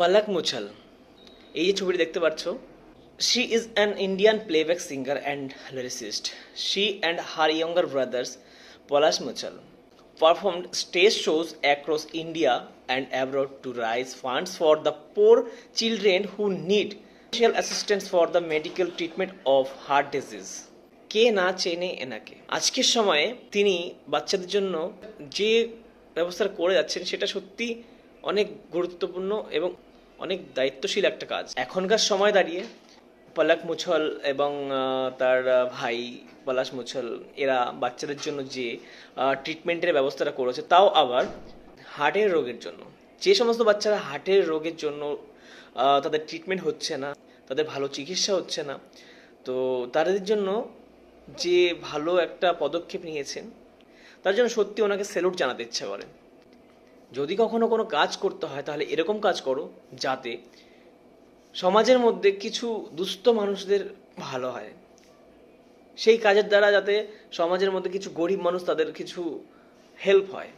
পলক মুছল, এই যে ছবিটি দেখতে পাচ্ছ, she is an Indian playback singer and lyricist. She and her younger brothers Palash Muchal performed stage shows across India and abroad to raise funds for the poor children who need special assistance for the medical treatment of heart disease. কে না চেনে এনাকে? আজকের সময়ে তিনি বাচ্চাদের জন্য যে ব্যবস্থা করে যাচ্ছেন সেটা সত্যি অনেক গুরুত্বপূর্ণ এবং অনেক দায়িত্বশীল একটা কাজ। এখনকার সময় দাঁড়িয়ে পলক মুছল এবং তার ভাই পলাশ মুছল এরা বাচ্চাদের জন্য যে ট্রিটমেন্টের ব্যবস্থাটা করেছে, তাও আবার হার্টের রোগের জন্য। যে সমস্ত বাচ্চারা হার্টের রোগের জন্য তাদের ট্রিটমেন্ট হচ্ছে না, তাদের ভালো চিকিৎসা হচ্ছে না, তো তাদের জন্য যে ভালো একটা পদক্ষেপ নিয়েছেন, তার জন্য সত্যি ওনাকে স্যালুট জানাতে ইচ্ছা করে। যদি কখনো কোনো কাজ করতে হয় তাহলে এরকম কাজ করো যাতে সমাজের মধ্যে কিছু দুস্থ মানুষদের ভালো হয়, সেই কাজের দ্বারা যাতে সমাজের মধ্যে কিছু গরিব মানুষ তাদের কিছু হেল্প হয়।